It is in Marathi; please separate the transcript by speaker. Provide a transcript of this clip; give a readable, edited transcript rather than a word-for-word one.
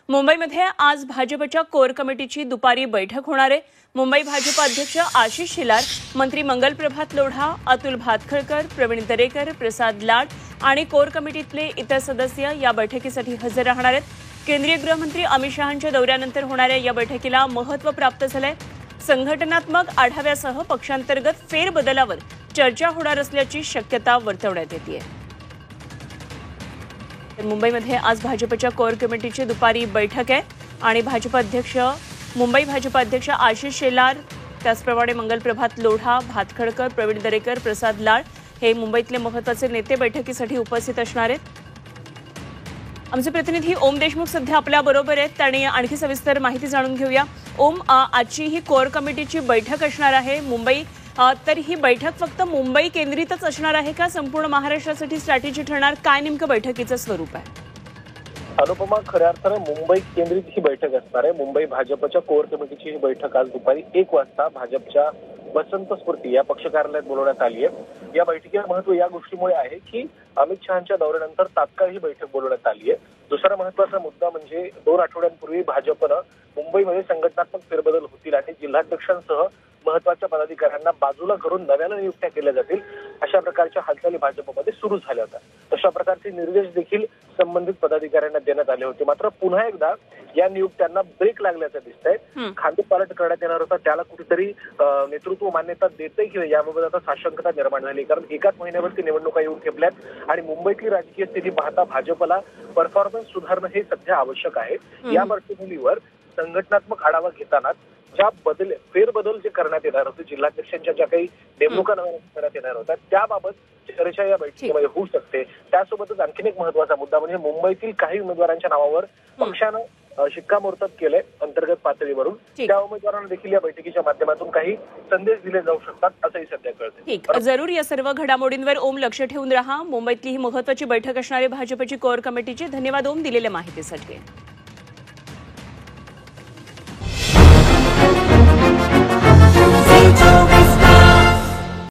Speaker 1: मुंबईमध्ये आज भाजपच्या कोर कमिटीची दुपारी बैठक होणार आहे। मुंबई भाजप अध्यक्ष आशिष शेलार, मंत्री मंगलप्रभात लोढा, अतुल भातखळकर, प्रवीण दरेकर, प्रसाद लाड आणि कोर कमिटीतले इतर सदस्य या बैठकीसाठी हजर राहणार आहेत। केंद्रीय गृहमंत्री अमित शहांच्या दौऱ्यानंतर होणाऱ्या या बैठकीला महत्त्व प्राप्त झालंय। संघटनात्मक आढाव्यासह पक्षांतर्गत फेरबदलावर चर्चा होणार असल्याची शक्यता वर्तवण्यात येते। मुंबईमध्ये आज भाजपच्या कोर कमिटीची दुपारी बैठक आहे आणि मुंबई भाजप अध्यक्ष आशिष शेलार, त्याचप्रमाणे मंगलप्रभात लोढा, भातखळकर, प्रवीण दरेकर, प्रसाद लाड हे मुंबईतले महत्त्वाचे नेते बैठकीसाठी उपस्थित असणार आहेत। आमचे प्रतिनिधी ओम देशमुख सध्या आपल्या बरोबर आहेत आणि आणखी सविस्तर माहिती जाणून घेऊया। ओम, आजची ही कोर कमिटीची बैठक असणार आहे मुंबई, तर ही बैठक फक्त मुंबई केंद्रितच असणार आहे का? संपूर्ण महाराष्ट्रासाठी स्ट्रॅटेजी ठरणार? काय नेमकं बैठकीचं स्वरूप आहे?
Speaker 2: अनुपमा, खऱ्या अर्थानं मुंबई केंद्रित ही बैठक असणार आहे। मुंबई भाजपच्या कोर कमिटीची ही बैठक आज दुपारी 1 वाजता भाजपच्या वसंत स्फूर्ती या पक्ष कार्यालयात बोलवण्यात आली आहे। या बैठकीचं महत्त्व या गोष्टीमुळे आहे की अमित शहांच्या दौऱ्यानंतर तात्काळ ही बैठक बोलवण्यात आली आहे। दुसरा महत्त्वाचा मुद्दा म्हणजे 2 आठवड्यांपूर्वी भाजपनं मुंबईमध्ये संघटनात्मक फेरबदल होतील आणि जिल्हाध्यक्षांसह महत्त्वाच्या पदाधिकाऱ्यांना बाजूला करून नव्यानं नियुक्त्या केल्या जातील अशा प्रकारच्या हालचाली भाजपमध्ये सुरू झाल्या होत्या। तशा प्रकारचे निर्देश देखील संबंधित पदाधिकाऱ्यांना देण्यात आले होते। मात्र पुन्हा एकदा या नियुक्त्यांना ब्रेक लागल्याचं दिसतंय। खांदेपालट करण्यात येणार होता, त्याला कुठेतरी नेतृत्व मान्यता देते की याबाबत आता साशंकता निर्माण झाली, कारण एकाच महिन्यावरती निवडणुका येऊन ठेपल्यात आणि मुंबईतली राजकीय स्थिती पाहता भाजपला परफॉर्मन्स सुधारणं हे सध्या आवश्यक आहे। या पार्श्वभूमीवर संघटनात्मक आढावा घेताना ज्या फेरबदल जे करण्यात येणार होते, जिल्हाध्यक्षांच्या ज्या काही नेमणुका करण्यात येणार होत्या त्याबाबत चर्चा या बैठकीमध्ये होऊ शकते। त्यासोबतच आणखीन एक महत्त्वाचा मुद्दा म्हणजे मुंबईतील काही उमेदवारांच्या नावावर पक्षानं शिक्कामोर्तब केलंय अंतर्गत पातळीवरून। त्या उमेदवारांना देखील या बैठकीच्या माध्यमातून काही संदेश दिले जाऊ शकतात असंही सध्या कळतंय।
Speaker 1: ठीक, जरूर या सर्व घडामोडींवर ओम लक्ष ठेवून राहा। मुंबईतली ही महत्त्वाची बैठक असणारी भाजपची कोर कमिटीची। धन्यवाद ओम दिलेल्या माहितीसाठी।